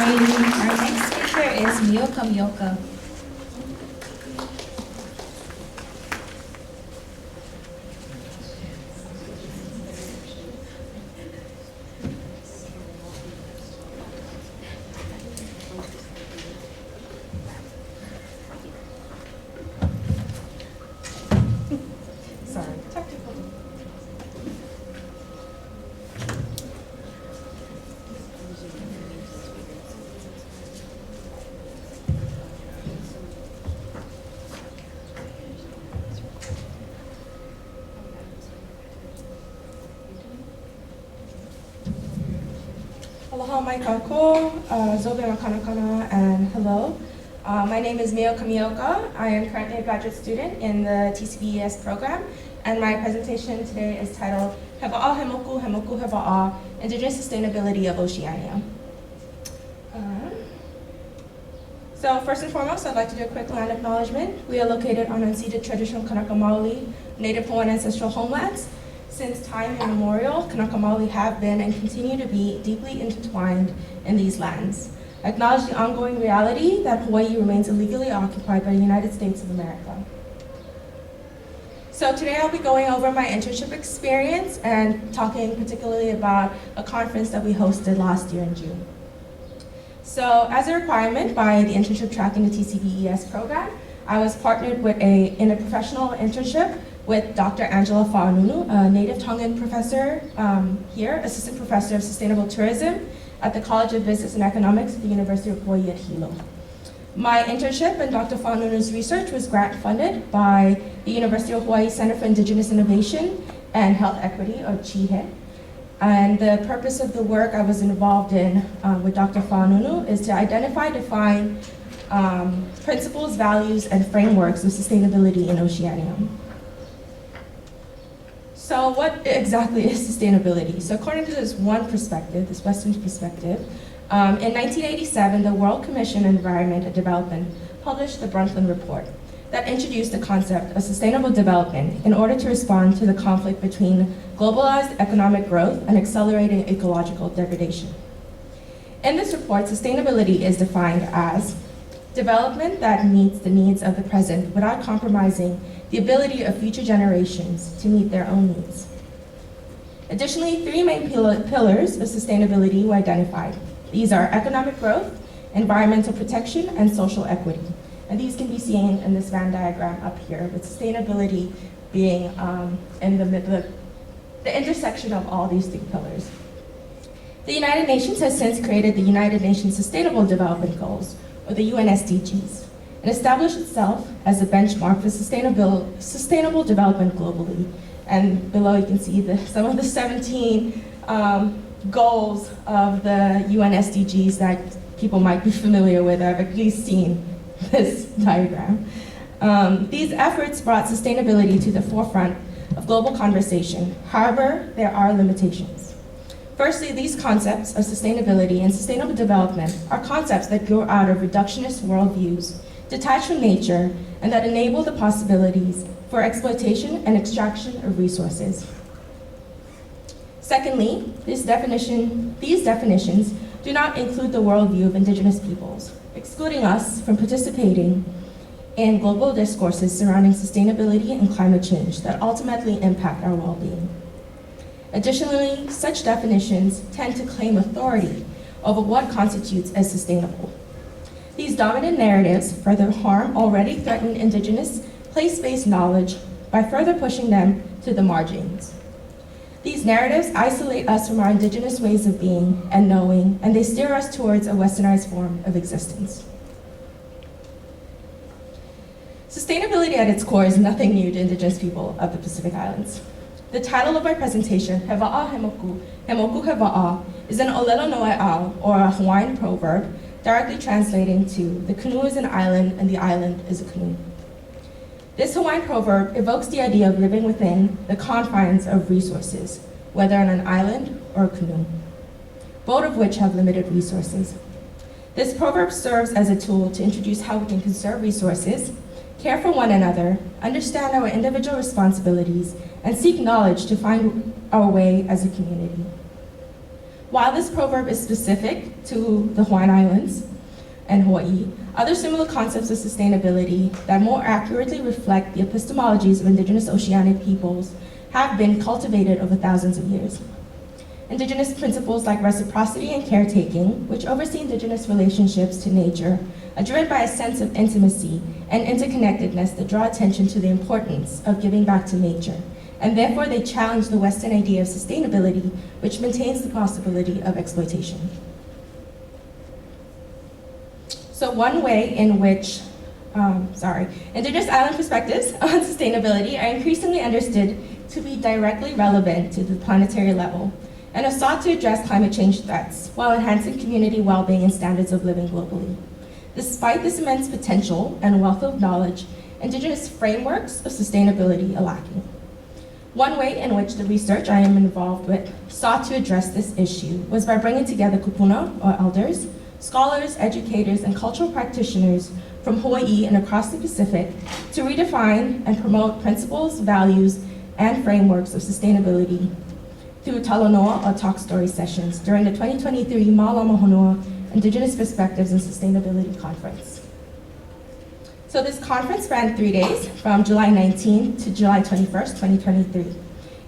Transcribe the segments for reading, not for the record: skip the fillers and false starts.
Our next speaker is Mio Kamioka. Aloha mai kako, zobe makanakana, and hello. My name is Mio Kamioka. I am currently a graduate student in the TCBES program, and my presentation today is titled Heva'a Hemoku, Hemoku Heva'a, Indigenous Sustainability of Oceania. So first and foremost, I'd like to do a quick land acknowledgement. We are located on unceded traditional Kanaka Maoli, Native Hawaiian ancestral homelands. Since time immemorial, Kanaka Maoli have been and continue to be deeply intertwined in these lands. I acknowledge the ongoing reality that Hawaii remains illegally occupied by the United States of America. So today I'll be going over my internship experience and talking particularly about a conference that we hosted last year in June. So as a requirement by the internship track in the TCBES program, I was partnered in a professional internship with Dr. Angela Fa'anunu, a native Tongan professor here, assistant professor of sustainable tourism at the College of Business and Economics at the University of Hawaii at Hilo. My internship and Dr. Fa'anunu's research was grant funded by the University of Hawaii Center for Indigenous Innovation and Health Equity, or CHIHE. And the purpose of the work I was involved in with Dr. Fa'anunu is to identify, define principles, values, and frameworks of sustainability in Oceania. So what exactly is sustainability? So according to this one perspective, this Western perspective, in 1987, the World Commission on Environment and Development published the Brundtland Report that introduced the concept of sustainable development in order to respond to the conflict between globalized economic growth and accelerating ecological degradation. In this report, sustainability is defined as development that meets the needs of the present without compromising the ability of future generations to meet their own needs. Additionally, three main pillars of sustainability were identified. These are economic growth, environmental protection, and social equity. And these can be seen in this Venn diagram up here, with sustainability being in the intersection of all these three pillars. The United Nations has since created the United Nations Sustainable Development Goals, or the UN SDGs, and established itself as a benchmark for sustainable development globally. And below you can see some of the 17 goals of the UN SDGs that people might be familiar with. I've at least seen this diagram. These efforts brought sustainability to the forefront of global conversation. However, there are limitations. Firstly, these concepts of sustainability and sustainable development are concepts that grow out of reductionist worldviews, detached from nature, and that enable the possibilities for exploitation and extraction of resources. Secondly, these definitions do not include the worldview of Indigenous peoples, excluding us from participating in global discourses surrounding sustainability and climate change that ultimately impact our well-being. Additionally, such definitions tend to claim authority over what constitutes as sustainable. These dominant narratives further harm already threatened Indigenous place-based knowledge by further pushing them to the margins. These narratives isolate us from our Indigenous ways of being and knowing, and they steer us towards a westernized form of existence. Sustainability at its core is nothing new to Indigenous people of the Pacific Islands. The title of my presentation, Heva'a Hemoku, Hemoku Heva'a, is an Olelo Noe'au, or a Hawaiian proverb, directly translating to, the canoe is an island and the island is a canoe. This Hawaiian proverb evokes the idea of living within the confines of resources, whether on an island or a canoe, both of which have limited resources. This proverb serves as a tool to introduce how we can conserve resources, care for one another, understand our individual responsibilities, and seek knowledge to find our way as a community. While this proverb is specific to the Hawaiian Islands and Hawaii, other similar concepts of sustainability that more accurately reflect the epistemologies of Indigenous Oceanic peoples have been cultivated over thousands of years. Indigenous principles like reciprocity and caretaking, which oversee Indigenous relationships to nature, are driven by a sense of intimacy and interconnectedness that draw attention to the importance of giving back to nature, and therefore they challenge the Western idea of sustainability, which maintains the possibility of exploitation. So one way in which, Indigenous island perspectives on sustainability are increasingly understood to be directly relevant to the planetary level, and are sought to address climate change threats while enhancing community well-being and standards of living globally. Despite this immense potential and wealth of knowledge, Indigenous frameworks of sustainability are lacking. One way in which the research I am involved with sought to address this issue was by bringing together kupuna, or elders, scholars, educators, and cultural practitioners from Hawaii and across the Pacific to redefine and promote principles, values, and frameworks of sustainability through talanoa, or talk story sessions, during the 2023 Malama Honua Indigenous Perspectives and Sustainability Conference. So this conference ran 3 days, from July 19 to July 21st, 2023,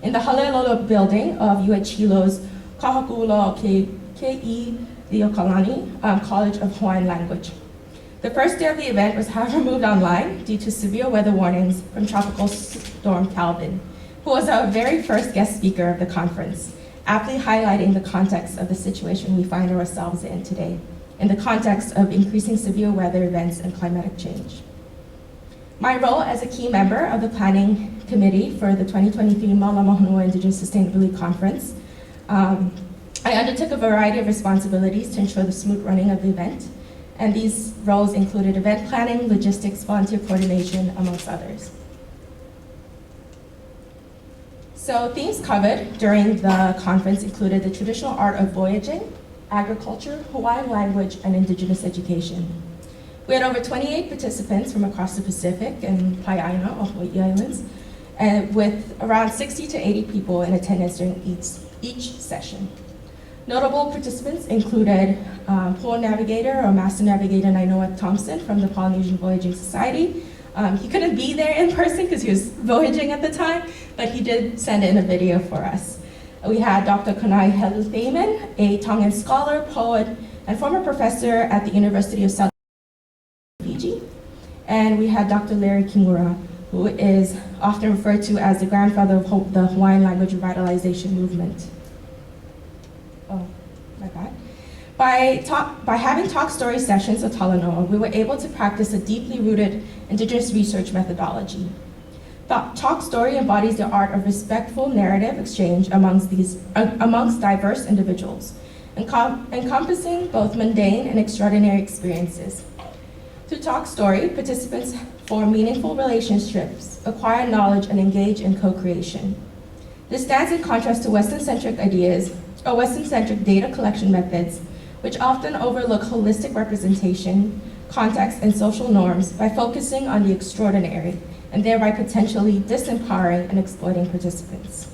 in the Halealola building of UH-Hilo's Kahakula Ke Leokalani College of Hawaiian Language. The first day of the event was however moved online due to severe weather warnings from Tropical Storm Calvin, who was our very first guest speaker of the conference, aptly highlighting the context of the situation we find ourselves in today, in the context of increasing severe weather events and climatic change. My role as a key member of the planning committee for the 2023 Malama Honua Indigenous Sustainability Conference, I undertook a variety of responsibilities to ensure the smooth running of the event, and these roles included event planning, logistics, volunteer coordination, amongst others. So themes covered during the conference included the traditional art of voyaging, agriculture, Hawaiian language, and Indigenous education. We had over 28 participants from across the Pacific and Pai'aina, or Hawaii Islands, and with around 60 to 80 people in attendance during each session. Notable participants included Pole Navigator, or Master Navigator Nainoa Thompson from the Polynesian Voyaging Society. He couldn't be there in person because he was voyaging at the time, but he did send in a video for us. We had Dr. Kanai Helu-Thaman, a Tongan scholar, poet, and former professor at the University of South Fiji. And we had Dr. Larry Kimura, who is often referred to as the grandfather of the Hawaiian language revitalization movement. Oh, my bad. By having talk story sessions with Talanoa, we were able to practice a deeply rooted Indigenous research methodology. The talk story embodies the art of respectful narrative exchange amongst diverse individuals, encompassing both mundane and extraordinary experiences. Through talk story, participants form meaningful relationships, acquire knowledge, and engage in co-creation. This stands in contrast to Western-centric ideas or Western-centric data collection methods, which often overlook holistic representation, context, and social norms by focusing on the extraordinary, and thereby potentially disempowering and exploiting participants.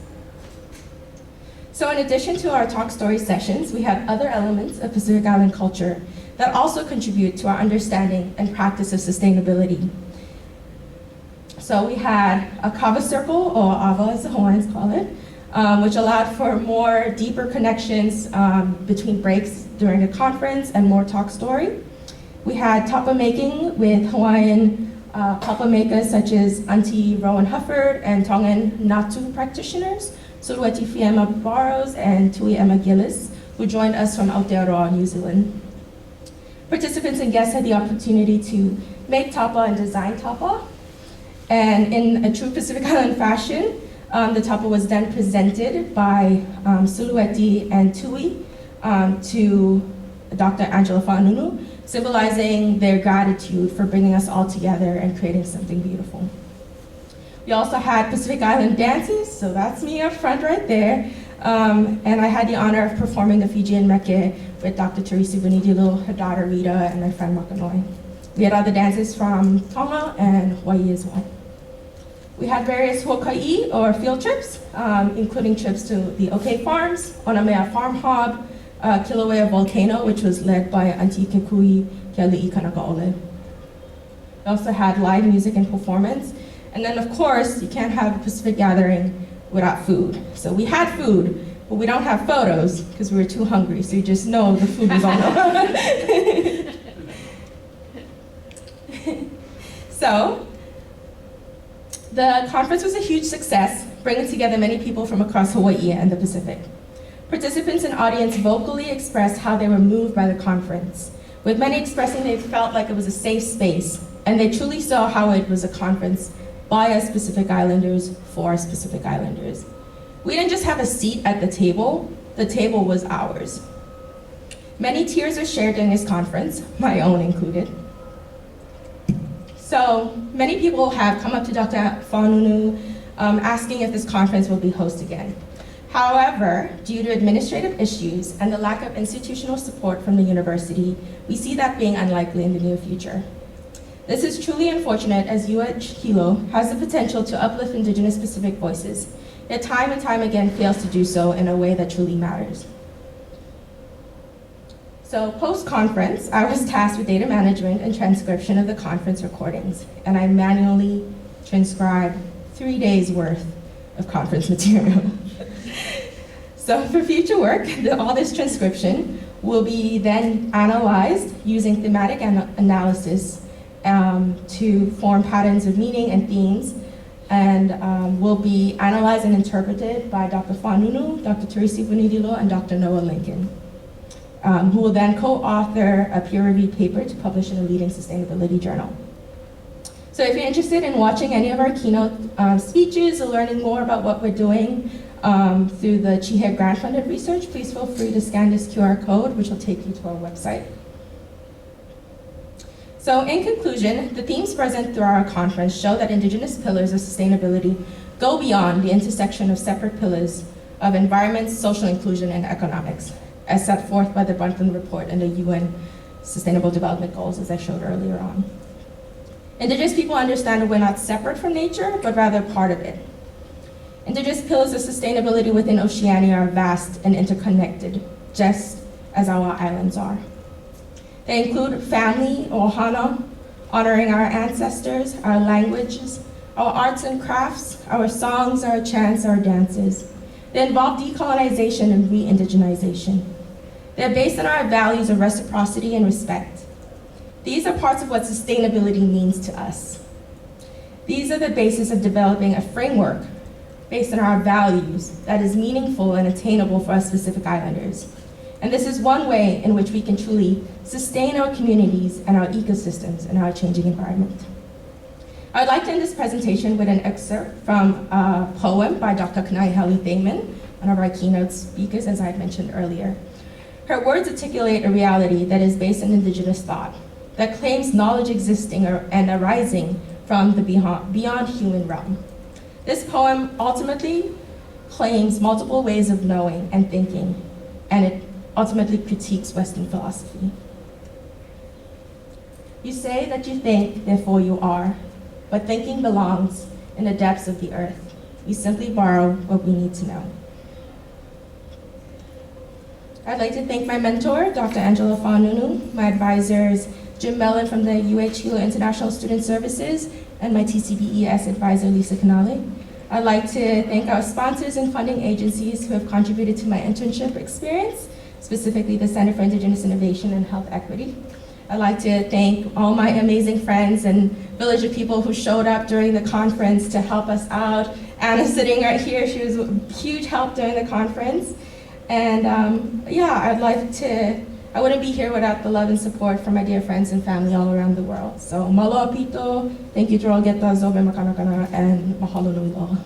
So in addition to our talk story sessions, we have other elements of Pacific Island culture that also contribute to our understanding and practice of sustainability. So we had a kava circle, or ava as the Hawaiians call it, which allowed for more deeper connections between breaks during the conference and more talk story. We had tapa making with Hawaiian tapa makers such as Auntie Rowan Hufford and Tongan Natu practitioners, Surueti Fiema Barrows and Tui Emma Gillis, who joined us from Aotearoa, New Zealand. Participants and guests had the opportunity to make tapa and design tapa. And in a true Pacific Island fashion, the tapa was then presented by Sulueti and Tui to Dr. Angela Fa'anunu, symbolizing their gratitude for bringing us all together and creating something beautiful. We also had Pacific Island dances, so that's me up front right there. And I had the honor of performing the Fijian meke with Dr. Teresa Benedilu, her daughter Rita, and my friend Makanoi. We had other dances from Tonga and Hawaii as well. We had various huaka'i, or field trips, including trips to the OK Farms, Onamea Farm Hub, Kilauea volcano, which was led by Auntie Kekui Keali'i Kanakaole. We also had live music and performance. And then, of course, you can't have a Pacific gathering without food. So we had food, but we don't have photos because we were too hungry. So you just know the food was all over. So the conference was a huge success, bringing together many people from across Hawaii and the Pacific. Participants and audience vocally expressed how they were moved by the conference, with many expressing they felt like it was a safe space, and they truly saw how it was a conference by us Pacific Islanders for us Pacific Islanders. We didn't just have a seat at the table was ours. Many tears were shared during this conference, my own included. So many people have come up to Dr. Faununu asking if this conference will be hosted again. However, due to administrative issues and the lack of institutional support from the university, we see that being unlikely in the near future. This is truly unfortunate as UH Hilo has the potential to uplift Indigenous Pacific voices, yet time and time again fails to do so in a way that truly matters. So post-conference, I was tasked with data management and transcription of the conference recordings, and I manually transcribed 3 days worth of conference material. So for future work, all this transcription will be then analyzed using thematic analysis to form patterns of meaning and themes, and will be analyzed and interpreted by Dr. Faununu, Dr. Teresi Vunidilo, and Dr. Noah Lincoln, who will then co-author a peer-reviewed paper to publish in a leading sustainability journal. So if you're interested in watching any of our keynote speeches or learning more about what we're doing through the CHIHE grant-funded research, please feel free to scan this QR code, which will take you to our website. So in conclusion, the themes present through our conference show that Indigenous pillars of sustainability go beyond the intersection of separate pillars of environment, social inclusion, and economics, as set forth by the Brundtland Report and the UN Sustainable Development Goals, as I showed earlier on. Indigenous people understand that we're not separate from nature, but rather part of it. Indigenous pillars of sustainability within Oceania are vast and interconnected, just as our islands are. They include family, or ohana, honoring our ancestors, our languages, our arts and crafts, our songs, our chants, our dances. They involve decolonization and re-indigenization. They're based on our values of reciprocity and respect. These are parts of what sustainability means to us. These are the basis of developing a framework based on our values that is meaningful and attainable for us Pacific Islanders. And this is one way in which we can truly sustain our communities and our ecosystems in our changing environment. I would like to end this presentation with an excerpt from a poem by Dr. Kanaihali Thingman, one of our keynote speakers, as I had mentioned earlier. Her words articulate a reality that is based on Indigenous thought, that claims knowledge existing and arising from the beyond human realm. This poem ultimately claims multiple ways of knowing and thinking, and it ultimately critiques Western philosophy. You say that you think, therefore you are, but thinking belongs in the depths of the earth. We simply borrow what we need to know. I'd like to thank my mentor, Dr. Angela Faununu, my advisors, Jim Mellon from the UH Hilo International Student Services, and my TCBES advisor, Lisa Canale. I'd like to thank our sponsors and funding agencies who have contributed to my internship experience, specifically the Center for Indigenous Innovation and Health Equity. I'd like to thank all my amazing friends and village of people who showed up during the conference to help us out. Anna's sitting right here. She was a huge help during the conference. And I wouldn't be here without the love and support from my dear friends and family all around the world. So, malo apito, thank you, Droll Geta, Zobe Makanakana, and mahalo nui loa.